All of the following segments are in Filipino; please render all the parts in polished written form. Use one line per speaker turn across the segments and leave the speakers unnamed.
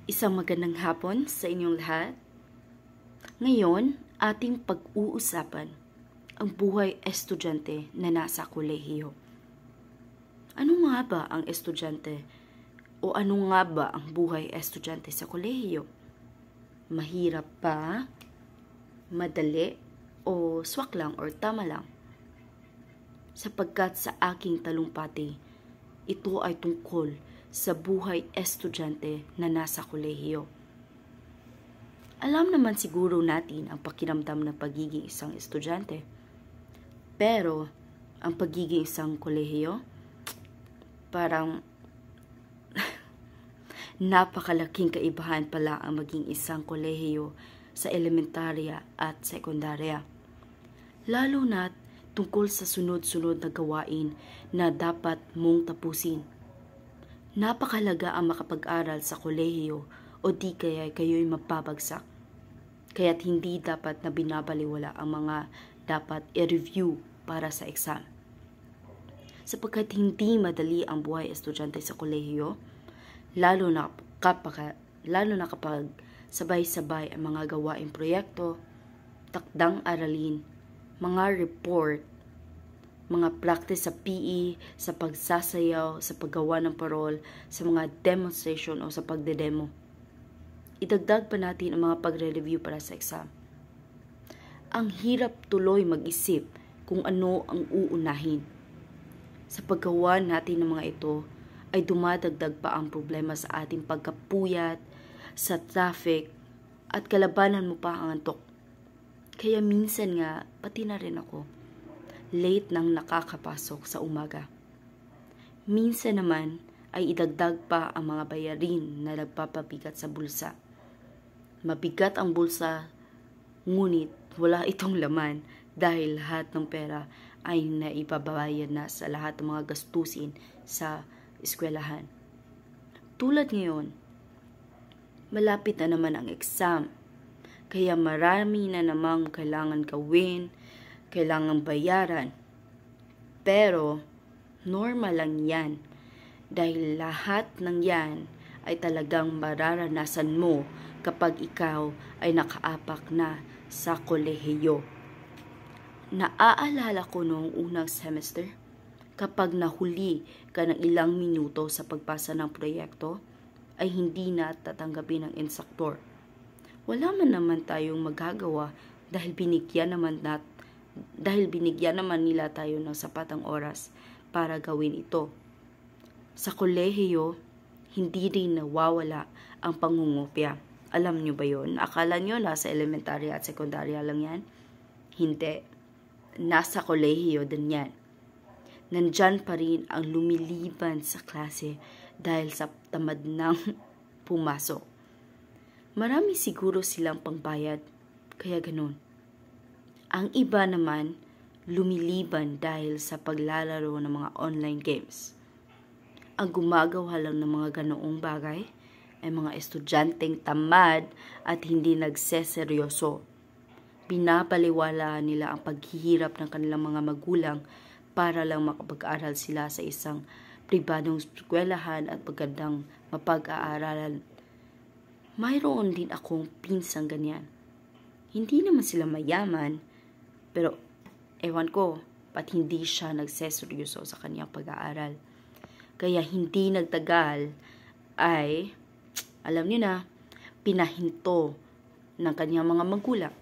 Isang magandang hapon sa inyong lahat. Ngayon, ating pag-uusapan ang buhay estudyante na nasa kolehiyo. Ano nga ba ang estudyante o ano nga ba ang buhay estudyante sa kolehiyo? Mahirap ba? Madali? O swak lang or tama lang? Sapagkat sa aking talumpati, ito ay tungkol sa buhay estudyante na nasa kolehiyo. Alam naman siguro natin ang pakiramdam ng pagiging isang estudyante. Pero, ang pagiging isang kolehiyo, parang napakalaking kaibahan pala ang maging isang kolehiyo sa elementarya at sekundarya. Lalo na tungkol sa sunod-sunod na gawain na dapat mong tapusin. Napakahalaga ang makapag-aral sa kolehiyo o di kaya kayo'y mapabagsak. Kaya't hindi dapat na binabaliwala ang mga dapat i-review para sa exam. Sapagkat hindi madali ang buhay estudyante sa kolehiyo, lalo na kapag sabay-sabay ang mga gawaing proyekto, takdang aralin, mga report, mga practice sa PE, sa pagsasayaw, sa paggawa ng parol, sa mga demonstration o sa pagdedemo. Idagdag pa natin ang mga pagre-review para sa exam. Ang hirap tuloy mag-isip kung ano ang uunahin. Sa paggawa natin ng mga ito, ay dumadagdag pa ang problema sa ating pagkapuyat, sa traffic, at kalabanan mo pa ang antok. Kaya minsan nga, pati na rin ako, late nang nakakapasok sa umaga. Minsan naman ay idagdag pa ang mga bayarin na nagpapabigat sa bulsa. Mabigat ang bulsa, ngunit wala itong laman dahil lahat ng pera ay naipababayad na sa lahat ng mga gastusin sa eskwelahan. Tulad ngayon, malapit na naman ang exam, kaya marami na namang kailangan gawin, kailangang bayaran. Pero, normal lang yan dahil lahat ng yan ay talagang mararanasan mo kapag ikaw ay nakaapak na sa kolehiyo. Naaalala ko noong unang semester, kapag nahuli ka ng ilang minuto sa pagpasa ng proyekto, ay hindi na tatanggapin ng instruktor. Wala man naman tayong magagawa dahil binigyan naman nila tayo ng sapatang oras para gawin ito. Sa kolehiyo, hindi rin nawawala ang pangungopya. Alam nyo ba yun? Akala nyo nasa elementarya at sekundarya lang yan? Hindi. Nasa kolehiyo din yan. Nandyan pa rin ang lumiliban sa klase dahil sa tamad ng pumasok. Marami siguro silang pangbayad, kaya ganun. Ang iba naman, lumiliban dahil sa paglalaro ng mga online games. Ang gumagawa lang ng mga ganoong bagay ay mga estudyanteng tamad at hindi nagseseryoso. Binabaliwala nila ang paghihirap ng kanilang mga magulang para lang makapag-aral sila sa isang pribadong eskwelahan at magandang mapag-aaralan. Mayroon din akong pinsang ganyan. Hindi naman sila mayaman, pero ewan ko, ba't hindi siya nagseseryoso sa kanyang pag-aaral. Kaya hindi nagtagal ay, alam niyo na, pinahinto ng kanyang mga magulang.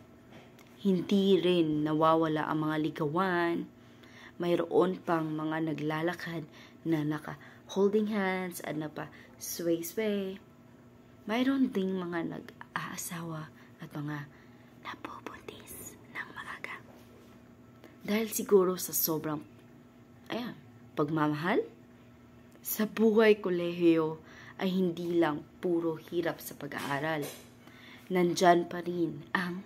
Hindi rin nawawala ang mga ligawan. Mayroon pang mga naglalakad na naka-holding hands at napa-sway-sway. Mayroon ding mga nag-aasawa at mga napubuntis ng maaga. Dahil siguro sa sobrang pagmamahal, sa buhay kolehiyo ay hindi lang puro hirap sa pag-aaral. Nandyan pa rin ang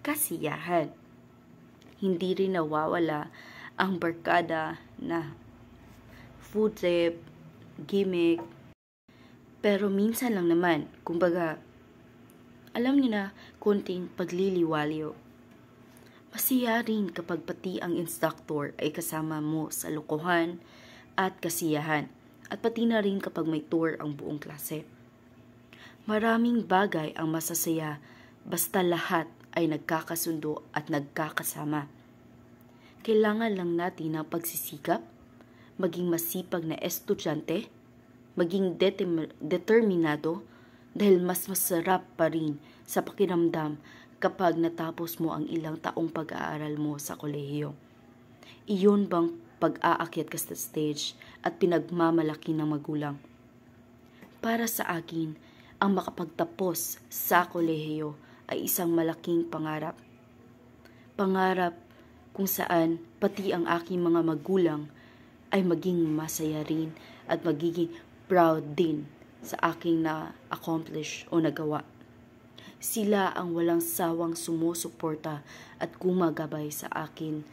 kasiyahan. Hindi rin nawawala ang barkada na food trip, gimmick. Pero minsan lang naman, kumbaga, alam niyo na, konting pagliliwaliw. Masaya rin kapag pati ang instructor ay kasama mo sa lokohan at kasiyahan. At pati na rin kapag may tour ang buong klase. Maraming bagay ang masasaya basta lahat ay nagkakasundo at nagkakasama. Kailangan lang natin ng pagsisikap, maging masipag na estudyante, maging determinado dahil mas masarap pa rin sa pakiramdam kapag natapos mo ang ilang taong pag-aaral mo sa kolehiyo. Iyon bang pag-aakyat ka sa stage at pinagmamalaki ng magulang? Para sa akin, ang makapagtapos sa kolehiyo ay isang malaking pangarap. Pangarap kung saan pati ang aking mga magulang ay maging masaya rin at magiging proud din sa aking na-accomplish o nagawa. Sila ang walang sawang sumusuporta at gumagabay sa akin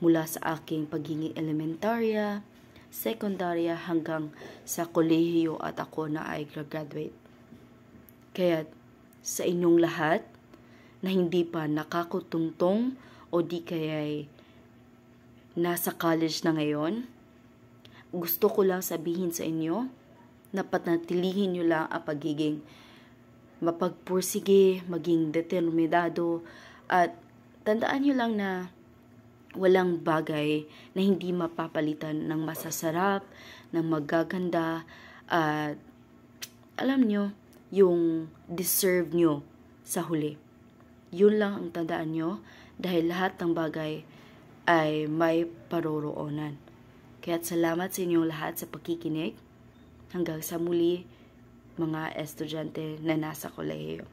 mula sa aking pagiging elementarya, sekundarya hanggang sa kolehiyo at ako na ay graduate. Kaya sa inyong lahat na hindi pa nakakutungtong o di kaya'y nasa college na ngayon, gusto ko lang sabihin sa inyo na panatilihin nyo lang ang pagiging mapagpursige, maging determinado, at tandaan nyo lang na walang bagay na hindi mapapalitan ng masasarap, ng magaganda, at alam nyo, yung deserve nyo sa huli. Yun lang ang tandaan nyo dahil lahat ng bagay ay may paroroonan. Kaya salamat sa inyong lahat sa pakikinig. Hanggang sa muli, mga estudyante na nasa kolehiyo.